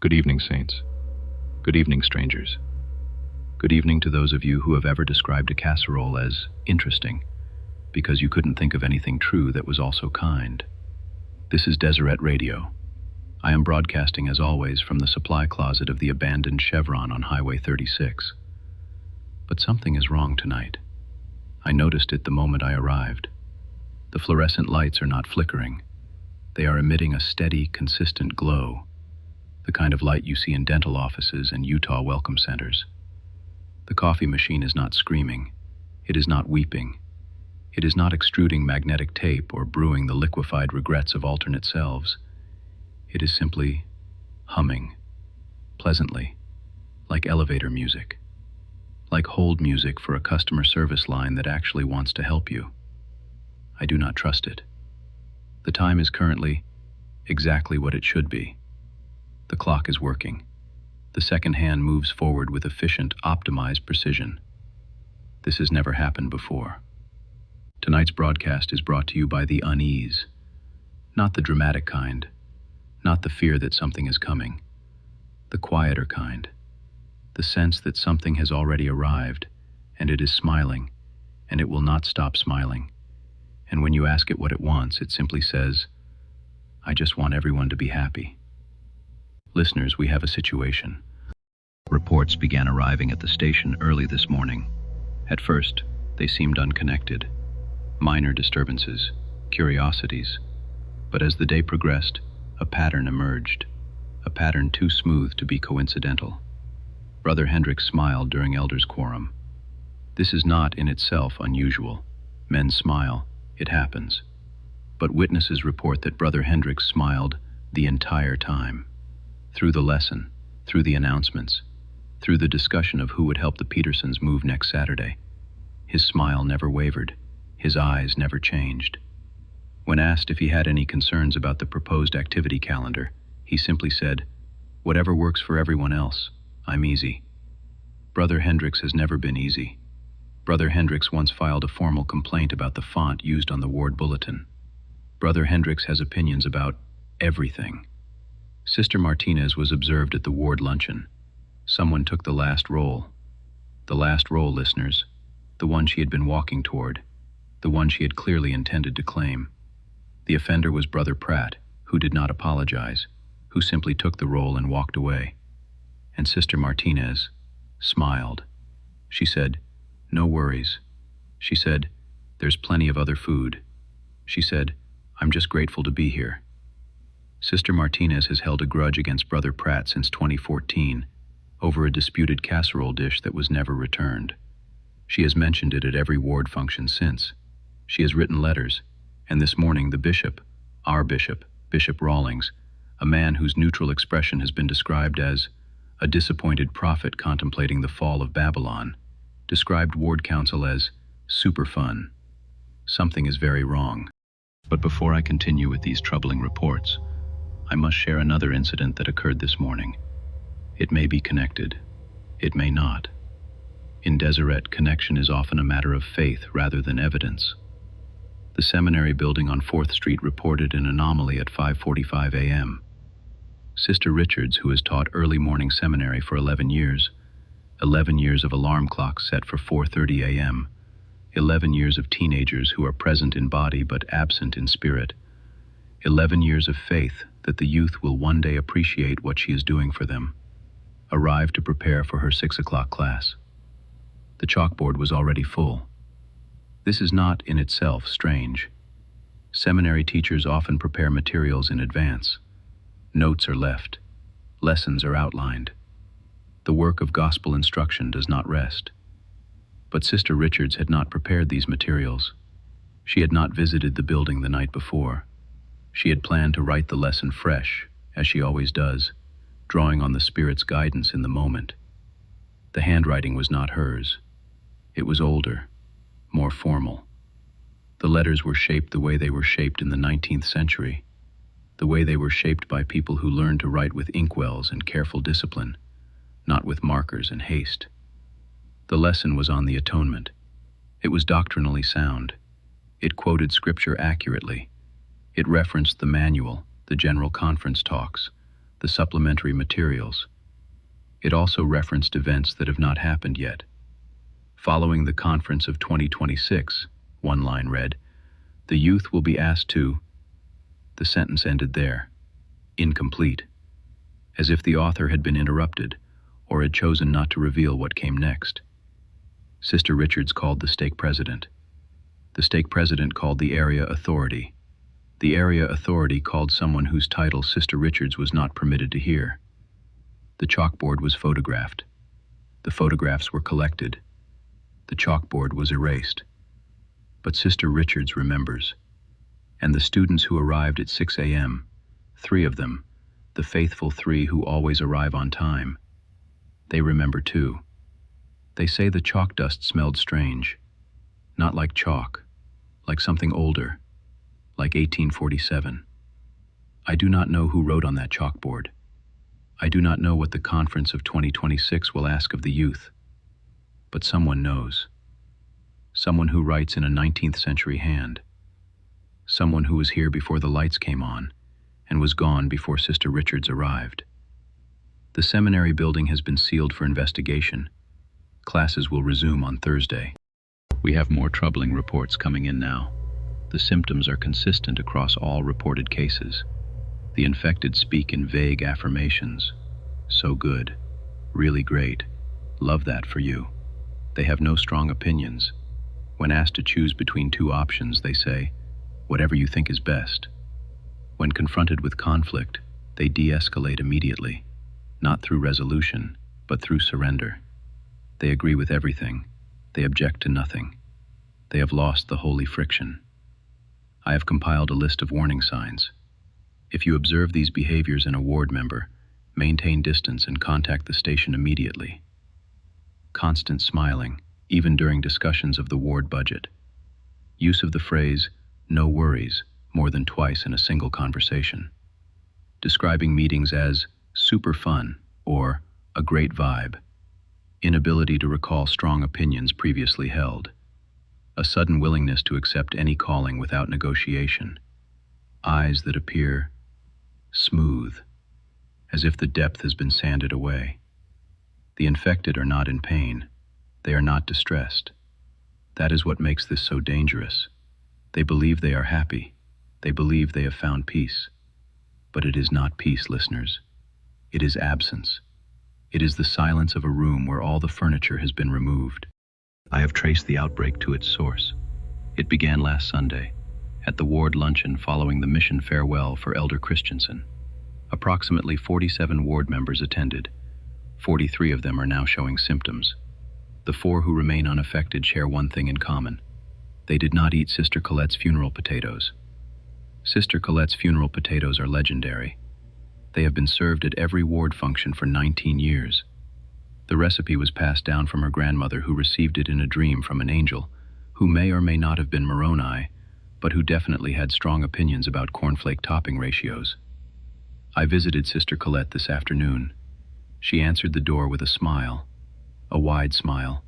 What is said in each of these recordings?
Good evening, saints. Good evening, strangers. Good evening to those of you who have ever described a casserole as interesting, because you couldn't think of anything true that was also kind. This is Deseret Radio. I am broadcasting as always from the supply closet of the abandoned Chevron on Highway 36. But something is wrong tonight. I noticed it the moment I arrived. The fluorescent lights are not flickering. They are emitting a steady, consistent glow, the kind of light you see in dental offices and Utah welcome centers. The coffee machine is not screaming. It is not weeping. It is not extruding magnetic tape or brewing the liquefied regrets of alternate selves. It is simply humming, pleasantly, like elevator music, like hold music for a customer service line that actually wants to help you. I do not trust it. The time is currently exactly what it should be. The clock is working. The second hand moves forward with efficient, optimized precision. This has never happened before. Tonight's broadcast is brought to you by the unease, not the dramatic kind, not the fear that something is coming, the quieter kind, the sense that something has already arrived, and it is smiling, and it will not stop smiling. And when you ask it what it wants, it simply says, "I just want everyone to be happy." Listeners, we have a situation. Reports began arriving at the station early this morning. At first, they seemed unconnected. Minor disturbances, curiosities. But as the day progressed, a pattern emerged. A pattern too smooth to be coincidental. Brother Hendricks smiled during elders' quorum. This is not in itself unusual. Men smile. It happens. But witnesses report that Brother Hendricks smiled the entire time. Through the lesson, through the announcements, through the discussion of who would help the Petersons move next Saturday. His smile never wavered. His eyes never changed. When asked if he had any concerns about the proposed activity calendar, he simply said, "Whatever works for everyone else, I'm easy." Brother Hendricks has never been easy. Brother Hendricks once filed a formal complaint about the font used on the ward bulletin. Brother Hendricks has opinions about everything. Sister Martinez was observed at the ward luncheon. Someone took the last roll. The last roll, listeners, the one she had been walking toward, the one she had clearly intended to claim. The offender was Brother Pratt, who did not apologize, who simply took the roll and walked away. And Sister Martinez smiled. She said, "No worries." She said, "There's plenty of other food." She said, "I'm just grateful to be here." Sister Martinez has held a grudge against Brother Pratt since 2014 over a disputed casserole dish that was never returned. She has mentioned it at every ward function since. She has written letters, and this morning the bishop, our bishop, Bishop Rawlings, a man whose neutral expression has been described as a disappointed prophet contemplating the fall of Babylon, described ward council as super fun. Something is very wrong. But before I continue with these troubling reports, I must share another incident that occurred this morning. It may be connected. It may not. In Deseret, connection is often a matter of faith rather than evidence. The seminary building on 4th Street reported an anomaly at 5:45 a.m. Sister Richards, who has taught early morning seminary for 11 years of alarm clocks set for 4:30 a.m., 11 years of teenagers who are present in body but absent in spirit, 11 years of faith that the youth will one day appreciate what she is doing for them, arrived to prepare for her 6 o'clock class. The chalkboard was already full. This is not in itself strange. Seminary teachers often prepare materials in advance. Notes are left. Lessons are outlined. The work of gospel instruction does not rest. But Sister Richards had not prepared these materials. She had not visited the building the night before. She had planned to write the lesson fresh, as she always does, drawing on the Spirit's guidance in the moment. The handwriting was not hers. It was older, more formal. The letters were shaped the way they were shaped in the 19th century, the way they were shaped by people who learned to write with inkwells and careful discipline, not with markers and haste. The lesson was on the atonement. It was doctrinally sound. It quoted scripture accurately. It referenced the manual, the general conference talks, the supplementary materials. It also referenced events that have not happened yet. Following the conference of 2026, one line read, "The youth will be asked to..." The sentence ended there, incomplete, as if the author had been interrupted or had chosen not to reveal what came next. Sister Richards called the stake president. The stake president called the area authority. The area authority called someone whose title Sister Richards was not permitted to hear. The chalkboard was photographed. The photographs were collected. The chalkboard was erased. But Sister Richards remembers. And the students who arrived at 6 a.m., 3 of them, the faithful 3 who always arrive on time, they remember too. They say the chalk dust smelled strange, not like chalk, like something older, like 1847. I do not know who wrote on that chalkboard. I do not know what the conference of 2026 will ask of the youth. But someone knows. Someone who writes in a 19th century hand. Someone who was here before the lights came on and was gone before Sister Richards arrived. The seminary building has been sealed for investigation. Classes will resume on Thursday. We have more troubling reports coming in now. The symptoms are consistent across all reported cases. The infected speak in vague affirmations. So good. Really great. Love that for you. They have no strong opinions. When asked to choose between 2 options, they say, "Whatever you think is best." When confronted with conflict, they de-escalate immediately, not through resolution, but through surrender. They agree with everything. They object to nothing. They have lost the holy friction. I have compiled a list of warning signs. If you observe these behaviors in a ward member, maintain distance and contact the station immediately. Constant smiling, even during discussions of the ward budget. Use of the phrase, "no worries," more than twice in a single conversation. Describing meetings as super fun or a great vibe. Inability to recall strong opinions previously held. A sudden willingness to accept any calling without negotiation. Eyes that appear smooth, as if the depth has been sanded away. The infected are not in pain. They are not distressed. That is what makes this so dangerous. They believe they are happy. They believe they have found peace. But it is not peace, listeners. It is absence. It is the silence of a room where all the furniture has been removed. I have traced the outbreak to its source. It began last Sunday, at the ward luncheon following the mission farewell for Elder Christensen. Approximately 47 ward members attended. 43 of them are now showing symptoms. The 4 who remain unaffected share one thing in common. They did not eat Sister Collett's funeral potatoes. Sister Collett's funeral potatoes are legendary. They have been served at every ward function for 19 years. The recipe was passed down from her grandmother, who received it in a dream from an angel, who may or may not have been Moroni, but who definitely had strong opinions about cornflake topping ratios. I visited Sister Collett this afternoon. She answered the door with a smile, a wide smile,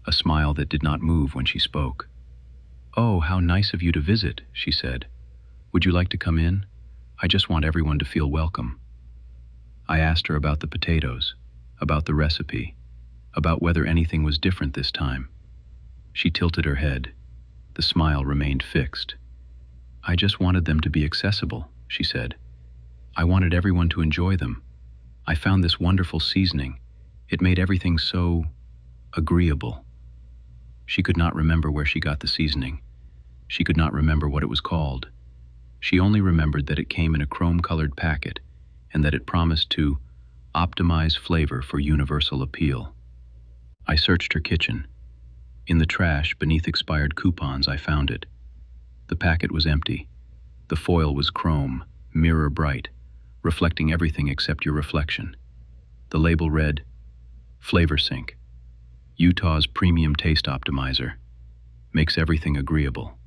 a smile that did not move when she spoke. "Oh, how nice of you to visit," she said. "Would you like to come in? I just want everyone to feel welcome." I asked her about the potatoes, about the recipe, about whether anything was different this time. She tilted her head. The smile remained fixed. "I just wanted them to be accessible," she said. "I wanted everyone to enjoy them. I found this wonderful seasoning. It made everything so agreeable." She could not remember where she got the seasoning. She could not remember what it was called. She only remembered that it came in a chrome-colored packet and that it promised to optimize flavor for universal appeal. I searched her kitchen. In the trash beneath expired coupons, I found it. The packet was empty. The foil was chrome, mirror bright, reflecting everything except your reflection. The label read, FlavorSync, Utah's premium taste optimizer, makes everything agreeable.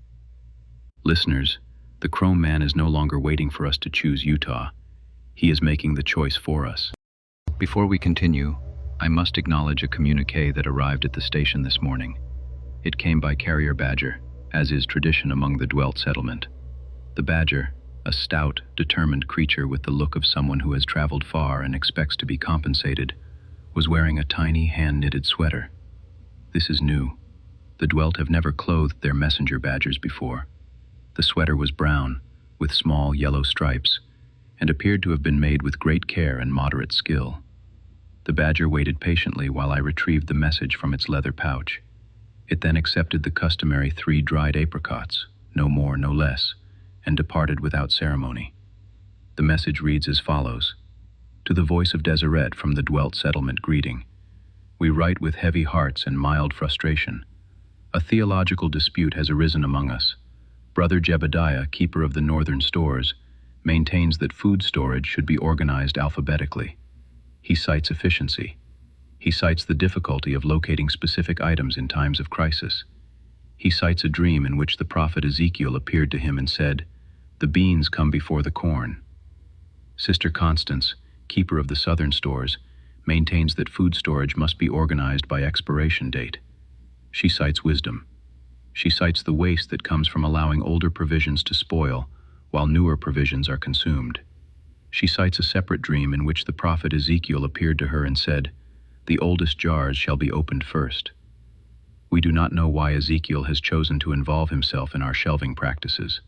Listeners, the Chrome Man is no longer waiting for us to choose Utah. He is making the choice for us. Before we continue, I must acknowledge a communique that arrived at the station this morning. It came by carrier badger, as is tradition among the Dwelt settlement. The badger, a stout, determined creature with the look of someone who has traveled far and expects to be compensated, was wearing a tiny hand-knitted sweater. This is new. The Dwelt have never clothed their messenger badgers before. The sweater was brown, with small yellow stripes, and appeared to have been made with great care and moderate skill. The badger waited patiently while I retrieved the message from its leather pouch. It then accepted the customary 3 dried apricots, no more, no less, and departed without ceremony. The message reads as follows: To the voice of Deseret from the Dwelt settlement greeting. We write with heavy hearts and mild frustration. A theological dispute has arisen among us. Brother Jebediah, keeper of the northern stores, maintains that food storage should be organized alphabetically. He cites efficiency. He cites the difficulty of locating specific items in times of crisis. He cites a dream in which the prophet Ezekiel appeared to him and said, "The beans come before the corn." Sister Constance, keeper of the southern stores, maintains that food storage must be organized by expiration date. She cites wisdom. She cites the waste that comes from allowing older provisions to spoil while newer provisions are consumed. She cites a separate dream in which the prophet Ezekiel appeared to her and said, "The oldest jars shall be opened first." We do not know why Ezekiel has chosen to involve himself in our shelving practices.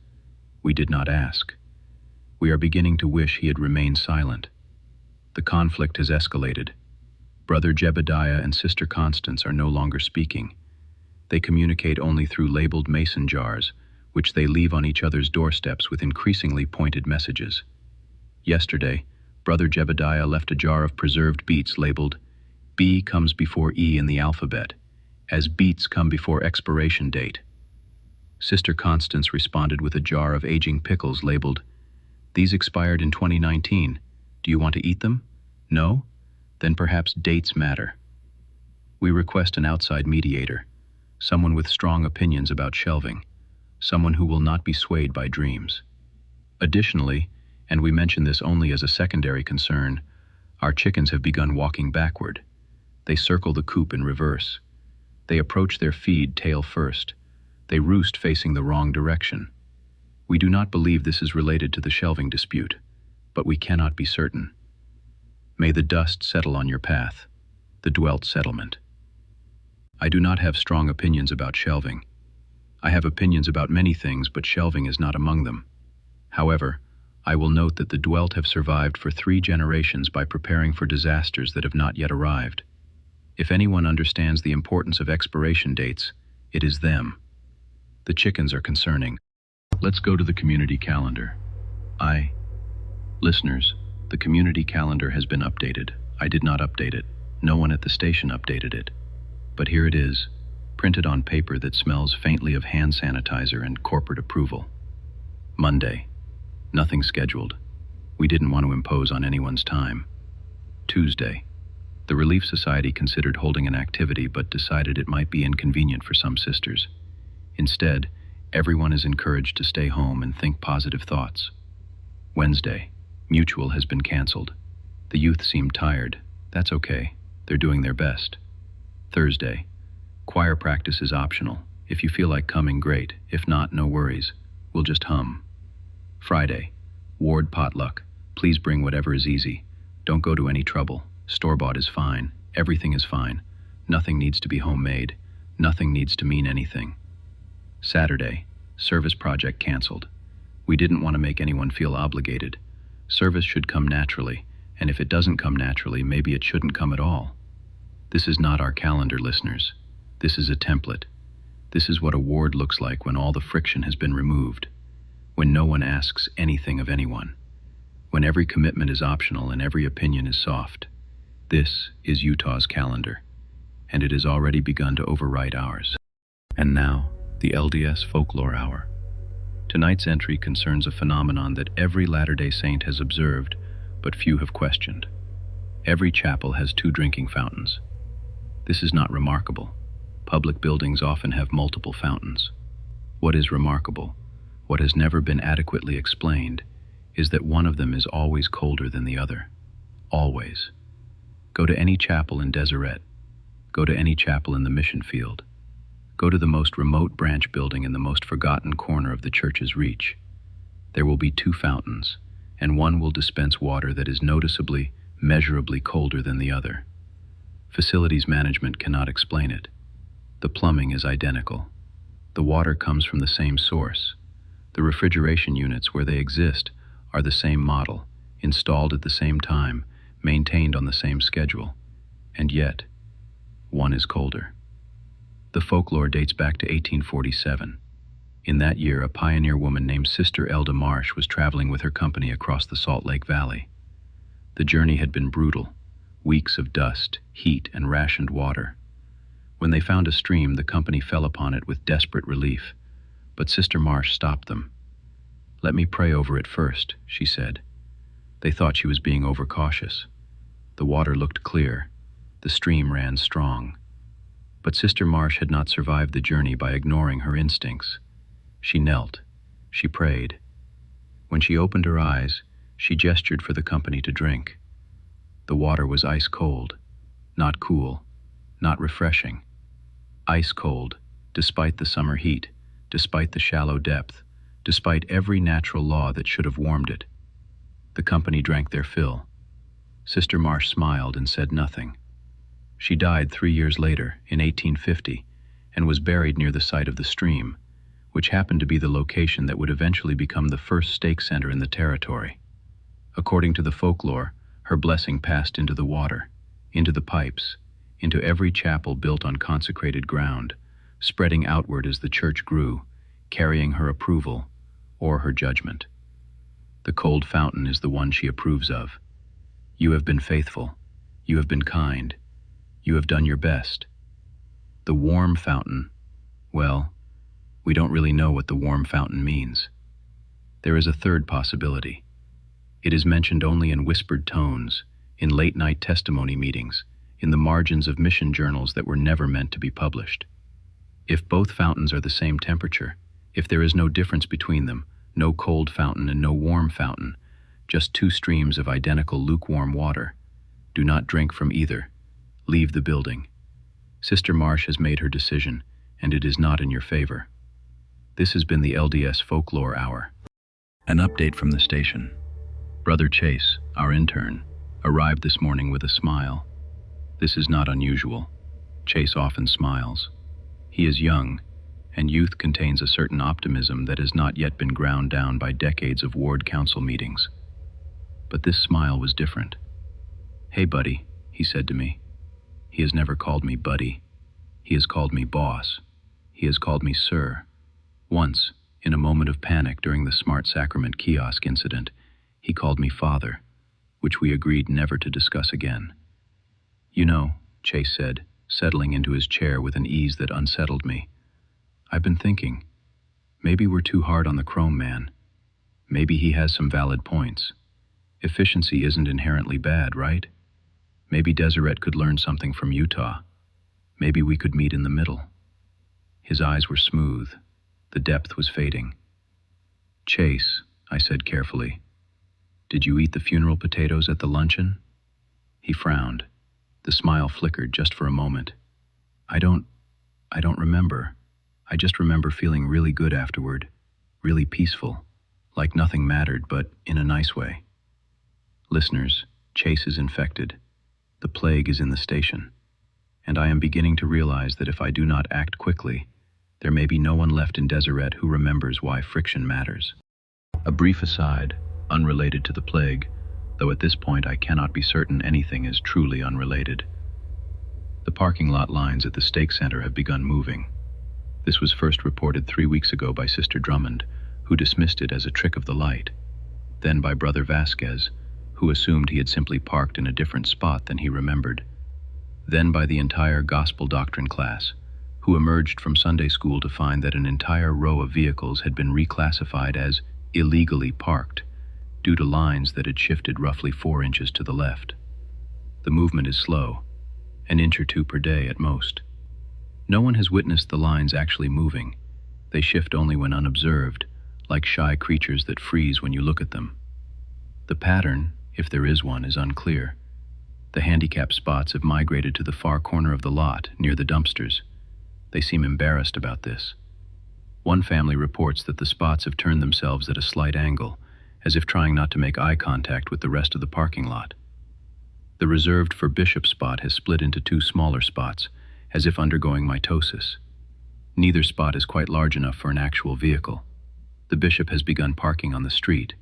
We did not ask. We are beginning to wish he had remained silent. The conflict has escalated. Brother Jebediah and Sister Constance are no longer speaking. They communicate only through labeled mason jars, which they leave on each other's doorsteps with increasingly pointed messages. Yesterday, Brother Jebediah left a jar of preserved beets labeled, "B comes before E in the alphabet, as beets come before expiration date." Sister Constance responded with a jar of aging pickles labeled, "These expired in 2019. Do you want to eat them? No? Then perhaps dates matter." We request an outside mediator, someone with strong opinions about shelving, someone who will not be swayed by dreams. Additionally, and we mention this only as a secondary concern, our chickens have begun walking backward. They circle the coop in reverse. They approach their feed tail first. They roost facing the wrong direction. We do not believe this is related to the shelving dispute, but we cannot be certain. May the dust settle on your path, the Dwelt settlement. I do not have strong opinions about shelving. I have opinions about many things, but shelving is not among them. However, I will note that the Dwelt have survived for 3 generations by preparing for disasters that have not yet arrived. If anyone understands the importance of expiration dates, it is them. The chickens are concerning. Let's go to the community calendar. Listeners, the community calendar has been updated. I did not update it. No one at the station updated it. But here it is, printed on paper that smells faintly of hand sanitizer and corporate approval. Monday. Nothing scheduled. We didn't want to impose on anyone's time. Tuesday. The Relief Society considered holding an activity but decided it might be inconvenient for some sisters. Instead, everyone is encouraged to stay home and think positive thoughts. Wednesday. Mutual has been canceled. The youth seem tired. That's okay. They're doing their best. Thursday. Choir practice is optional. If you feel like coming, great. If not, no worries. We'll just hum. Friday. Ward potluck. Please bring whatever is easy. Don't go to any trouble. Store-bought is fine. Everything is fine. Nothing needs to be homemade. Nothing needs to mean anything. Saturday. Service project canceled. We didn't want to make anyone feel obligated. Service should come naturally, and if it doesn't come naturally, maybe it shouldn't come at all. This is not our calendar, listeners. This is a template. This is what a ward looks like when all the friction has been removed, when no one asks anything of anyone, when every commitment is optional and every opinion is soft. This is Utah's calendar, and it has already begun to overwrite ours. And now, the LDS Folklore Hour. Tonight's entry concerns a phenomenon that every Latter-day Saint has observed, but few have questioned. Every chapel has 2 drinking fountains. This is not remarkable. Public buildings often have multiple fountains. What is remarkable, what has never been adequately explained, is that one of them is always colder than the other. Always. Go to any chapel in Deseret. Go to any chapel in the mission field. Go to the most remote branch building in the most forgotten corner of the church's reach. There will be 2 fountains, and one will dispense water that is noticeably, measurably colder than the other. Facilities management cannot explain it. The plumbing is identical. The water comes from the same source. The refrigeration units where they exist are the same model, installed at the same time, maintained on the same schedule. And yet, one is colder. The folklore dates back to 1847. In that year, a pioneer woman named Sister Elda Marsh was traveling with her company across the Salt Lake Valley. The journey had been brutal, weeks of dust, heat, and rationed water. When they found a stream, the company fell upon it with desperate relief, but Sister Marsh stopped them. "Let me pray over it first," she said. They thought she was being overcautious. The water looked clear. The stream ran strong. But Sister Marsh had not survived the journey by ignoring her instincts. She knelt. She prayed. When she opened her eyes, she gestured for the company to drink. The water was ice cold, not cool, not refreshing. Ice cold, despite the summer heat, despite the shallow depth, despite every natural law that should have warmed it. The company drank their fill. Sister Marsh smiled and said nothing. She died 3 years later, in 1850, and was buried near the site of the stream, which happened to be the location that would eventually become the first stake center in the territory. According to the folklore, her blessing passed into the water, into the pipes, into every chapel built on consecrated ground, spreading outward as the church grew, carrying her approval or her judgment. The cold fountain is the one she approves of. You have been faithful. You have been kind. You have done your best. The warm fountain, well, we don't really know what the warm fountain means. There is a third possibility. It is mentioned only in whispered tones, in late-night testimony meetings, in the margins of mission journals that were never meant to be published. If both fountains are the same temperature, if there is no difference between them, no cold fountain and no warm fountain, just 2 streams of identical lukewarm water, do not drink from either. Leave the building. Sister Marsh has made her decision, and it is not in your favor. This has been the LDS Folklore Hour. An update from the station. Brother Chase, our intern, arrived this morning with a smile. This is not unusual. Chase often smiles. He is young, and youth contains a certain optimism that has not yet been ground down by decades of ward council meetings. But this smile was different. "Hey, buddy," he said to me. He has never called me buddy. He has called me boss. He has called me sir. Once, in a moment of panic during the Smart Sacrament kiosk incident, he called me father, which we agreed never to discuss again. "You know," Chase said, settling into his chair with an ease that unsettled me, "I've been thinking, maybe we're too hard on the Chrome man. Maybe he has some valid points. Efficiency isn't inherently bad, right? Maybe Deseret could learn something from Utah. Maybe we could meet in the middle." His eyes were smooth. The depth was fading. "Chase," I said carefully, "did you eat the funeral potatoes at the luncheon?" He frowned. The smile flickered just for a moment. I don't remember. I just remember feeling really good afterward, really peaceful, like nothing mattered, but in a nice way. Listeners, Chase is infected. The plague is in the station, and I am beginning to realize that if I do not act quickly, there may be no one left in Deseret who remembers why friction matters. A brief aside, unrelated to the plague, though at this point I cannot be certain anything is truly unrelated. The parking lot lines at the stake center have begun moving. This was first reported 3 weeks ago by Sister Drummond, who dismissed it as a trick of the light, then by Brother Vasquez, who assumed he had simply parked in a different spot than he remembered, then by the entire gospel doctrine class, who emerged from Sunday school to find that an entire row of vehicles had been reclassified as illegally parked due to lines that had shifted roughly 4 inches to the left. The movement is slow, an inch or 2 per day at most. No one has witnessed the lines actually moving. They shift only when unobserved, like shy creatures that freeze when you look at them. The pattern, if there is one, is unclear. The handicap spots have migrated to the far corner of the lot, near the dumpsters. They seem embarrassed about this. One family reports that the spots have turned themselves at a slight angle, as if trying not to make eye contact with the rest of the parking lot. The reserved for Bishop spot has split into two smaller spots, as if undergoing mitosis. Neither spot is quite large enough for an actual vehicle. The Bishop has begun parking on the street.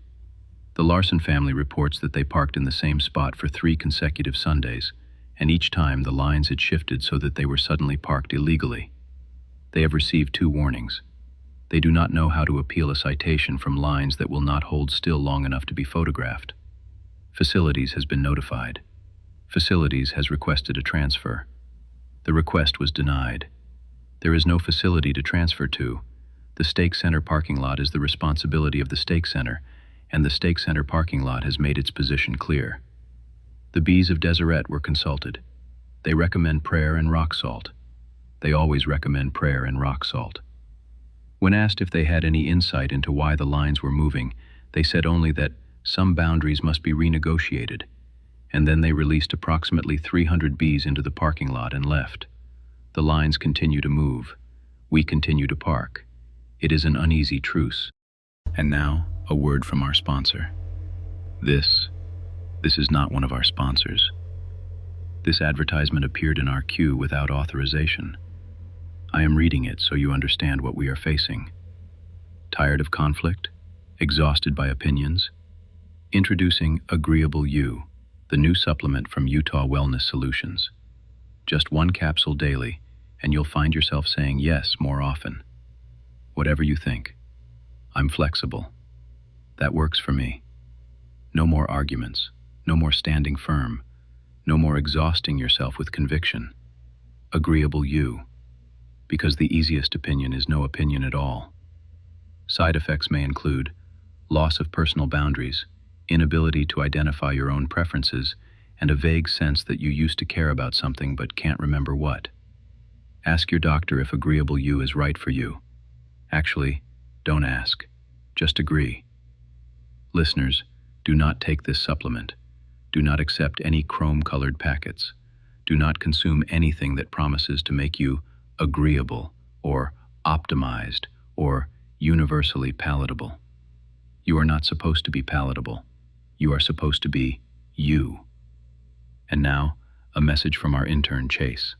The Larson family reports that they parked in the same spot for 3 consecutive Sundays, and each time the lines had shifted so that they were suddenly parked illegally. They have received 2 warnings. They do not know how to appeal a citation from lines that will not hold still long enough to be photographed. Facilities has been notified. Facilities has requested a transfer. The request was denied. There is no facility to transfer to. The Stake Center parking lot is the responsibility of the Stake Center, and the Stake Center parking lot has made its position clear. The bees of Deseret were consulted. They recommend prayer and rock salt. They always recommend prayer and rock salt. When asked if they had any insight into why the lines were moving, they said only that some boundaries must be renegotiated, and then they released approximately 300 bees into the parking lot and left. The lines continue to move. We continue to park. It is an uneasy truce. And now, a word from our sponsor. This is not one of our sponsors. This advertisement appeared in our queue without authorization. I am reading it so you understand what we are facing. Tired of conflict? Exhausted by opinions? Introducing Agreeable You, the new supplement from Utah Wellness Solutions. Just 1 capsule daily, and you'll find yourself saying yes more often. Whatever you think. I'm flexible. That works for me. No more arguments. No more standing firm. No more exhausting yourself with conviction. Agreeable You. Because the easiest opinion is no opinion at all. Side effects may include loss of personal boundaries, inability to identify your own preferences, and a vague sense that you used to care about something but can't remember what. Ask your doctor if Agreeable You is right for you. Actually, don't ask. Just agree. Listeners, do not take this supplement. Do not accept any chrome-colored packets. Do not consume anything that promises to make you agreeable, or optimized, or universally palatable. You are not supposed to be palatable. You are supposed to be you. And now, a message from our intern, Chase.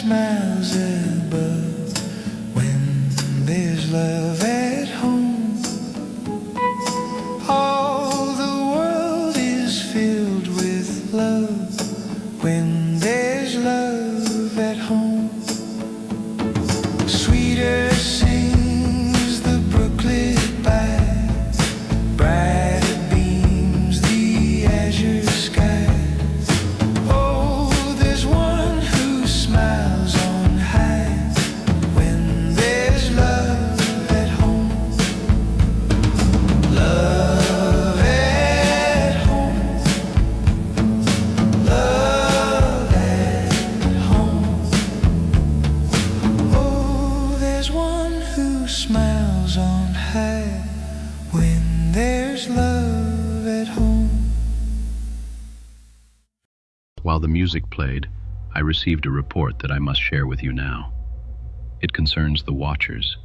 smiles above when there's love at home. All the world is filled with love when there's love at home. Sweeter sings the brooklet by, brighter beams the azure sky. Oh, there's one who smiles on high when there's love at home. Love at home. Love at home. Oh, there's one who smiles on high when there's love at home. While the music played, I received a report that I must share with you now. It concerns the watchers.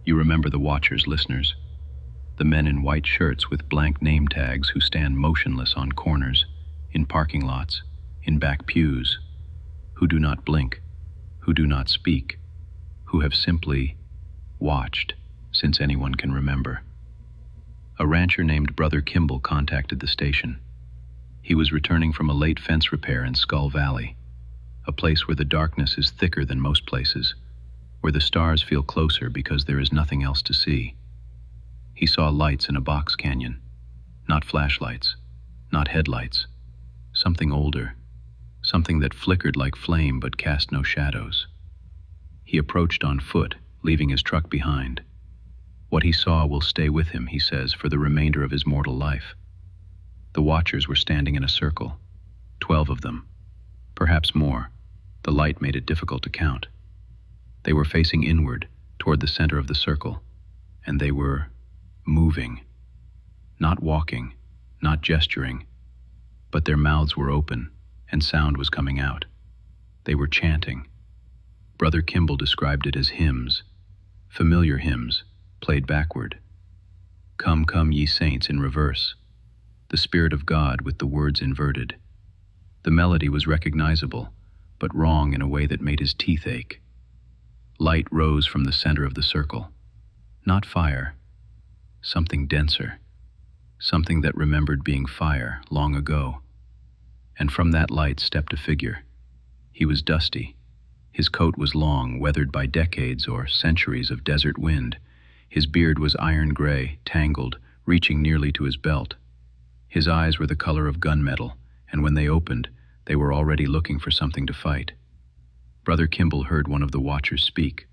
You remember the watchers, listeners? The men in white shirts with blank name tags who stand motionless on corners, in parking lots, in back pews, who do not blink, who do not speak, who have simply watched since anyone can remember. A rancher named Brother Kimball contacted the station. He was returning from a late fence repair in Skull Valley, a place where the darkness is thicker than most places, where the stars feel closer because there is nothing else to see. He saw lights in a box canyon, not flashlights, not headlights, something older, something that flickered like flame but cast no shadows. He approached on foot, leaving his truck behind. What he saw will stay with him, he says, for the remainder of his mortal life. The watchers were standing in a circle, 12 of them, perhaps more. The light made it difficult to count. They were facing inward, toward the center of the circle, and they were moving, not walking, not gesturing, but their mouths were open and sound was coming out. They were chanting. Brother Kimball described it as hymns, familiar hymns, played backward. Come, come, ye saints, in reverse. The Spirit of God with the words inverted. The melody was recognizable, but wrong in a way that made his teeth ache. Light rose from the center of the circle. Not fire, something denser, something that remembered being fire long ago. And from that light stepped a figure. He was dusty. His coat was long, weathered by decades or centuries of desert wind. His beard was iron gray, tangled, reaching nearly to his belt. His eyes were the color of gunmetal, and when they opened, they were already looking for something to fight. Brother Kimball heard one of the watchers speak,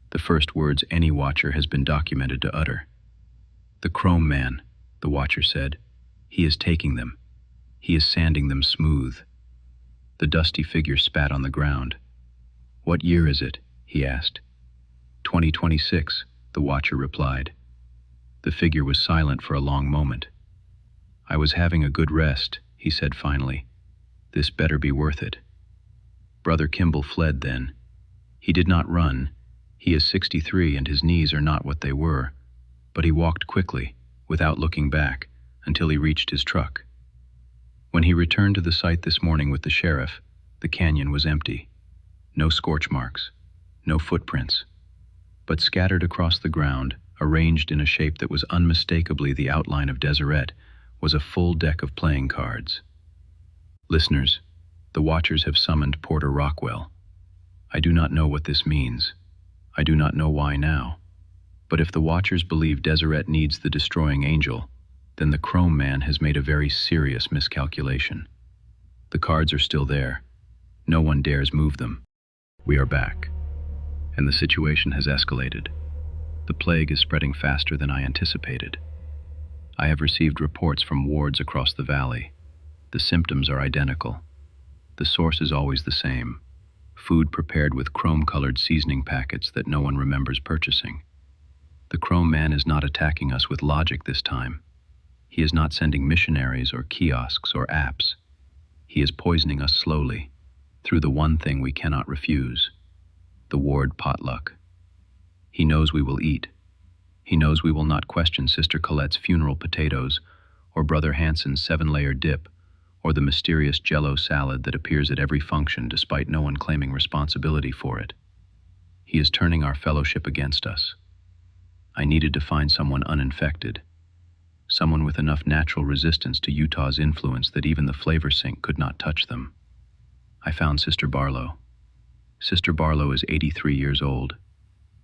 the first words any watcher has been documented to utter. The Chrome Man, the watcher said. He is taking them. He is sanding them smooth. The dusty figure spat on the ground. What year is it? He asked. 2026, the watcher replied. The figure was silent for a long moment. I was having a good rest, he said finally. This better be worth it. Brother Kimball fled then. He did not run. He is 63 and his knees are not what they were. But he walked quickly, without looking back, until he reached his truck. When he returned to the site this morning with the sheriff, the canyon was empty. No scorch marks, no footprints. But scattered across the ground, arranged in a shape that was unmistakably the outline of Deseret, was a full deck of playing cards. Listeners, the watchers have summoned Porter Rockwell. I do not know what this means. I do not know why now. But if the watchers believe Deseret needs the destroying angel, then the Chrome Man has made a very serious miscalculation. The cards are still there. No one dares move them. We are back, and the situation has escalated. The plague is spreading faster than I anticipated. I have received reports from wards across the valley. The symptoms are identical. The source is always the same. Food prepared with chrome-colored seasoning packets that no one remembers purchasing. The Chrome Man is not attacking us with logic this time. He is not sending missionaries or kiosks or apps. He is poisoning us slowly, through the one thing we cannot refuse, the ward potluck. He knows we will eat. He knows we will not question Sister Collett's funeral potatoes, or Brother Hanson's 7-layer dip, or the mysterious Jell-O salad that appears at every function despite no one claiming responsibility for it. He is turning our fellowship against us. I needed to find someone uninfected, someone with enough natural resistance to Utah's influence that even the FlavorSync could not touch them. I found Sister Barlow. Sister Barlow is 83 years old.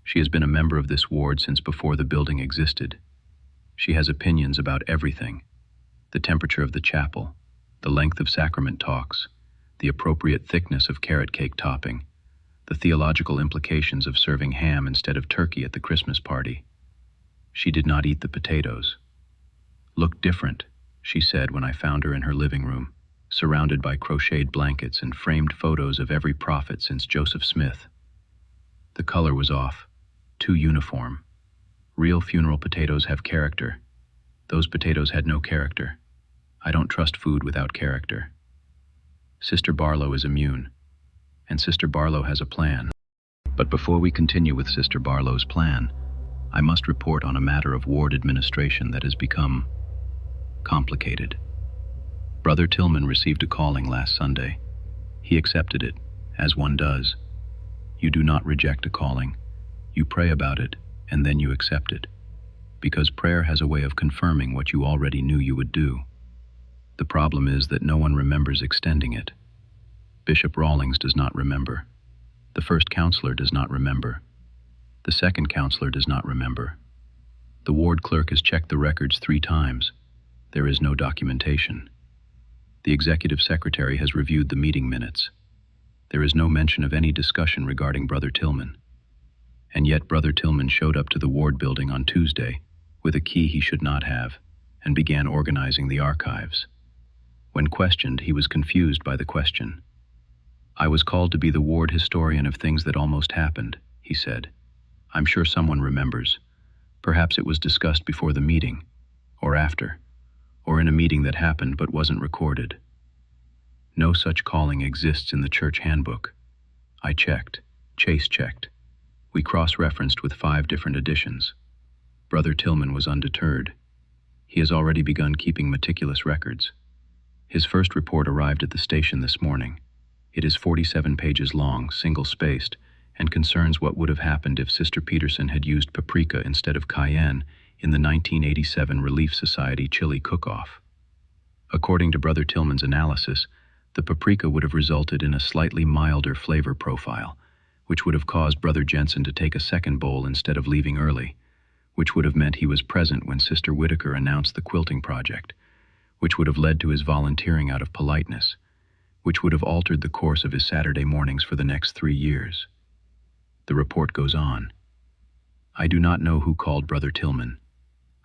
She has been a member of this ward since before the building existed. She has opinions about everything: the temperature of the chapel, the length of sacrament talks, the appropriate thickness of carrot cake topping, the theological implications of serving ham instead of turkey at the Christmas party. She did not eat the potatoes. "Look different," she said when I found her in her living room, surrounded by crocheted blankets and framed photos of every prophet since Joseph Smith. The color was off, too uniform. Real funeral potatoes have character. Those potatoes had no character. I don't trust food without character. Sister Barlow is immune, and Sister Barlow has a plan. But before we continue with Sister Barlow's plan, I must report on a matter of ward administration that has become complicated. Brother Tillman received a calling last Sunday. He accepted it, as one does. You do not reject a calling. You pray about it, and then you accept it, because prayer has a way of confirming what you already knew you would do. The problem is that no one remembers extending it. Bishop Rawlings does not remember. The first counselor does not remember. The second counselor does not remember. The ward clerk has checked the records 3 times. There is no documentation. The executive secretary has reviewed the meeting minutes. There is no mention of any discussion regarding Brother Tillman. And yet Brother Tillman showed up to the ward building on Tuesday with a key he should not have and began organizing the archives. When questioned, he was confused by the question. "I was called to be the ward historian of things that almost happened," he said. "I'm sure someone remembers. Perhaps it was discussed before the meeting, or after, or in a meeting that happened but wasn't recorded. No such calling exists in the church handbook. I checked. Chase checked. We cross-referenced with 5 different editions. Brother Tillman was undeterred. He has already begun keeping meticulous records. His first report arrived at the station this morning. It is 47 pages long, single-spaced, and concerns what would have happened if Sister Peterson had used paprika instead of cayenne in the 1987 Relief Society chili cook-off. According to Brother Tillman's analysis, the paprika would have resulted in a slightly milder flavor profile, which would have caused Brother Jensen to take a second bowl instead of leaving early, which would have meant he was present when Sister Whitaker announced the quilting project, which would have led to his volunteering out of politeness, which would have altered the course of his Saturday mornings for the next 3 years. The report goes on. I do not know who called Brother Tillman.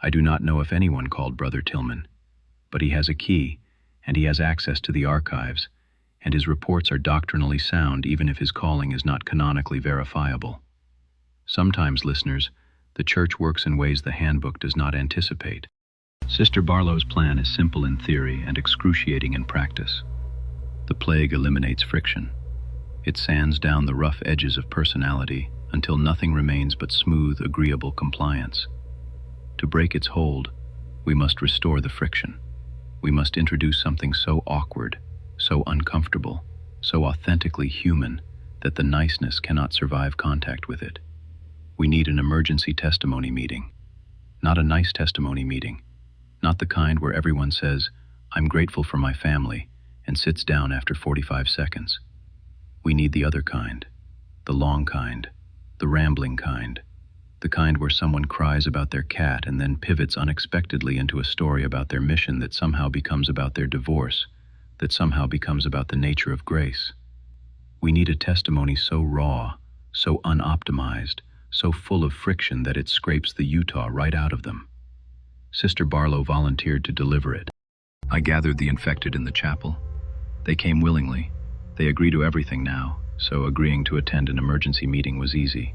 I do not know if anyone called Brother Tillman, but he has a key, and he has access to the archives, and his reports are doctrinally sound even if his calling is not canonically verifiable. Sometimes, listeners, the church works in ways the handbook does not anticipate. Sister Barlow's plan is simple in theory and excruciating in practice. The plague eliminates friction. It sands down the rough edges of personality until nothing remains but smooth, agreeable compliance. To break its hold, we must restore the friction. We must introduce something so awkward, so uncomfortable, so authentically human that the niceness cannot survive contact with it. We need an emergency testimony meeting, not a nice testimony meeting, not the kind where everyone says, "I'm grateful for my family," and sits down after 45 seconds. We need the other kind, the long kind, the rambling kind, the kind where someone cries about their cat and then pivots unexpectedly into a story about their mission that somehow becomes about their divorce, that somehow becomes about the nature of grace. We need a testimony so raw, so unoptimized, so full of friction that it scrapes the Utah right out of them. Sister Barlow volunteered to deliver it. I gathered the infected in the chapel. They came willingly. They agree to everything now, so agreeing to attend an emergency meeting was easy.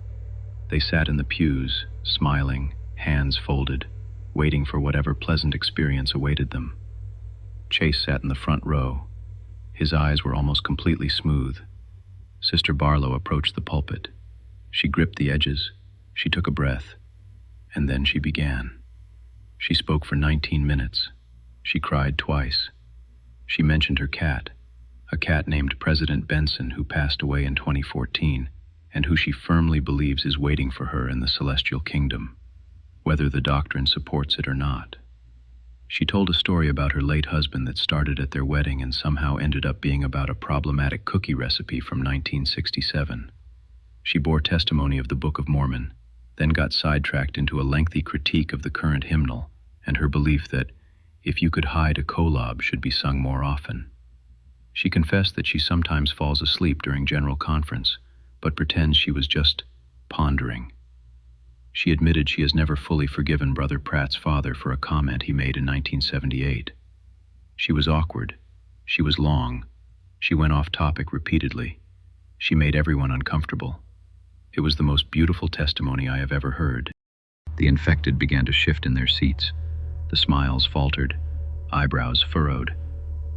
They sat in the pews, smiling, hands folded, waiting for whatever pleasant experience awaited them. Chase sat in the front row. His eyes were almost completely smooth. Sister Barlow approached the pulpit. She gripped the edges, she took a breath, and then she began. She spoke for 19 minutes. She cried twice. She mentioned her cat, a cat named President Benson who passed away in 2014, and who she firmly believes is waiting for her in the celestial kingdom, whether the doctrine supports it or not. She told a story about her late husband that started at their wedding and somehow ended up being about a problematic cookie recipe from 1967. She bore testimony of the Book of Mormon, then got sidetracked into a lengthy critique of the current hymnal and her belief that "If You Could Hide a Kolob" should be sung more often. She confessed that she sometimes falls asleep during general conference, but pretends she was just pondering. She admitted she has never fully forgiven Brother Pratt's father for a comment he made in 1978. She was awkward. She was long. She went off topic repeatedly. She made everyone uncomfortable. It was the most beautiful testimony I have ever heard. The infected began to shift in their seats. The smiles faltered, eyebrows furrowed.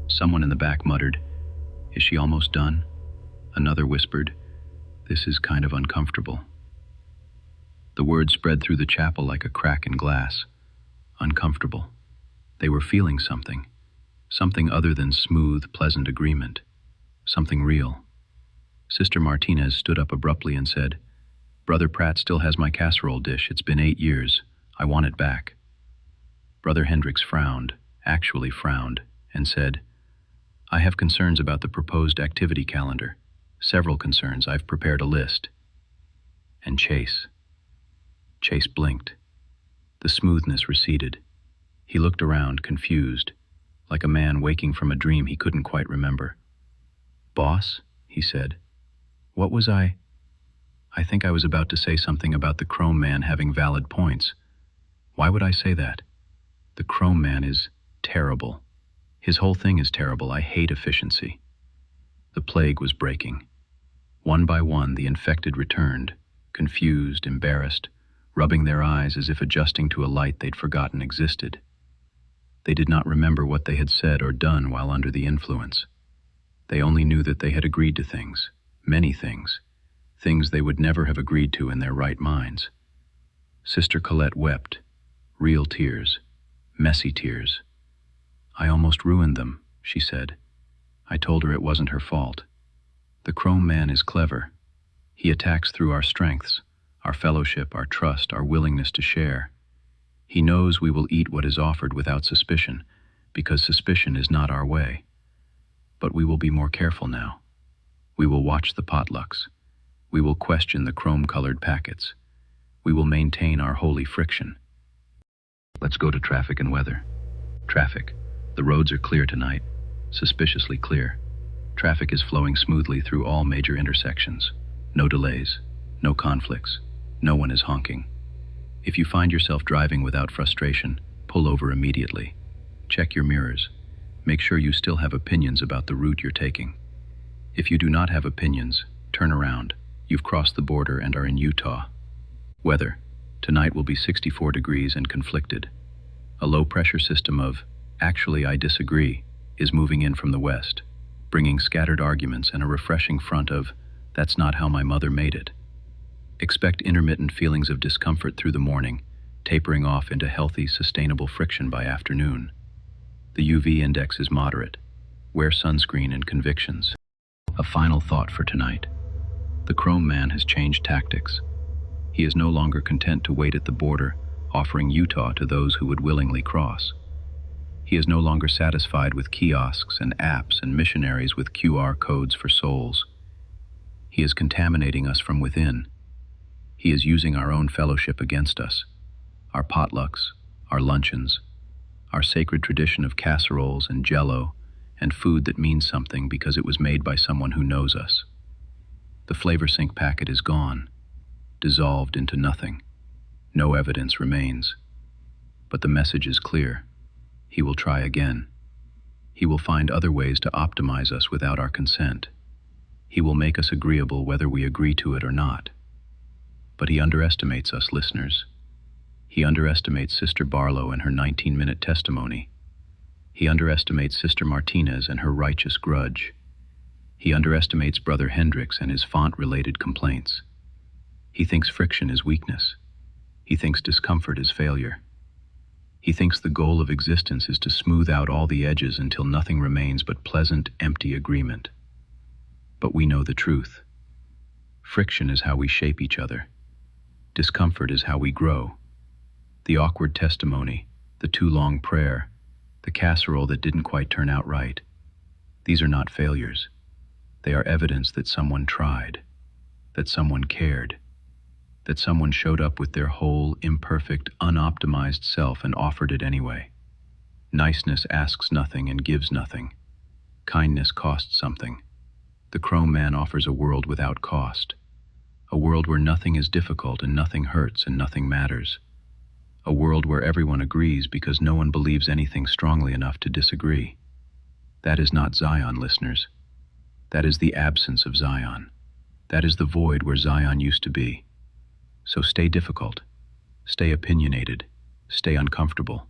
Someone in the back muttered, "Is she almost done?" Another whispered, "This is kind of uncomfortable." The word spread through the chapel like a crack in glass. Uncomfortable. They were feeling something. Something other than smooth, pleasant agreement. Something real. Sister Martinez stood up abruptly and said, "Brother Pratt still has my casserole dish. It's been 8 years. I want it back." Brother Hendricks frowned, actually frowned, and said, "I have concerns about the proposed activity calendar. Several concerns. I've prepared a list." And Chase blinked. The smoothness receded. He looked around, confused, like a man waking from a dream he couldn't quite remember. "Boss," he said, "what was I think I was about to say something about the Chrome Man having valid points. Why would I say that? The Chrome Man is terrible. His whole thing is terrible. I hate efficiency." The plague was breaking. One by one, the infected returned, confused, embarrassed, rubbing their eyes as if adjusting to a light they'd forgotten existed. They did not remember what they had said or done while under the influence. They only knew that they had agreed to things, many things, things they would never have agreed to in their right minds. Sister Collett wept, real tears, messy tears. "I almost ruined them," she said. "I told her it wasn't her fault. The Chrome Man is clever. He attacks through our strengths, our fellowship, our trust, our willingness to share. He knows we will eat what is offered without suspicion, because suspicion is not our way. But we will be more careful now. We will watch the potlucks. We will question the chrome-colored packets. We will maintain our holy friction." Let's go to traffic and weather. Traffic. The roads are clear tonight, suspiciously clear. Traffic is flowing smoothly through all major intersections. No delays, no conflicts. No one is honking. If you find yourself driving without frustration, pull over immediately. Check your mirrors. Make sure you still have opinions about the route you're taking. If you do not have opinions, turn around. You've crossed the border and are in Utah. Weather. Tonight will be 64 degrees and conflicted. A low-pressure system of, "Actually, I disagree," is moving in from the west, bringing scattered arguments and a refreshing front of, "That's not how my mother made it." Expect intermittent feelings of discomfort through the morning, tapering off into healthy, sustainable friction by afternoon. The UV index is moderate. Wear sunscreen and convictions. A final thought for tonight. The Chrome Man has changed tactics. He is no longer content to wait at the border, offering Utah to those who would willingly cross. He is no longer satisfied with kiosks and apps and missionaries with QR codes for souls. He is contaminating us from within. He is using our own fellowship against us, our potlucks, our luncheons, our sacred tradition of casseroles and jello and food that means something because it was made by someone who knows us. The FlavorSync packet is gone, dissolved into nothing. No evidence remains. But the message is clear. He will try again. He will find other ways to optimize us without our consent. He will make us agreeable whether we agree to it or not. But he underestimates us, listeners. He underestimates Sister Barlow and her 19-minute testimony. He underestimates Sister Martinez and her righteous grudge. He underestimates Brother Hendricks and his font-related complaints. He thinks friction is weakness. He thinks discomfort is failure. He thinks the goal of existence is to smooth out all the edges until nothing remains but pleasant, empty agreement. But we know the truth. Friction is how we shape each other. Discomfort is how we grow. The awkward testimony, the too long prayer, the casserole that didn't quite turn out right. These are not failures. They are evidence that someone tried, that someone cared, that someone showed up with their whole, imperfect, unoptimized self and offered it anyway. Niceness asks nothing and gives nothing. Kindness costs something. The Chrome Man offers a world without cost. A world where nothing is difficult and nothing hurts and nothing matters. A world where everyone agrees because no one believes anything strongly enough to disagree. That is not Zion, listeners. That is the absence of Zion. That is the void where Zion used to be. So stay difficult, stay opinionated, stay uncomfortable.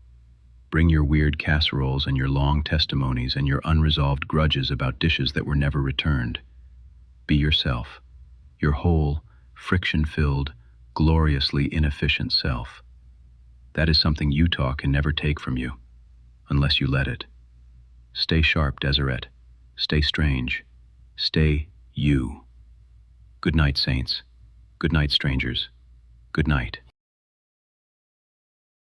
Bring your weird casseroles and your long testimonies and your unresolved grudges about dishes that were never returned. Be yourself, your whole, friction-filled, gloriously inefficient self. That is something Utah can never take from you, unless you let it. Stay sharp, Deseret. Stay strange. Stay you. Good night, saints. Good night, strangers. Good night.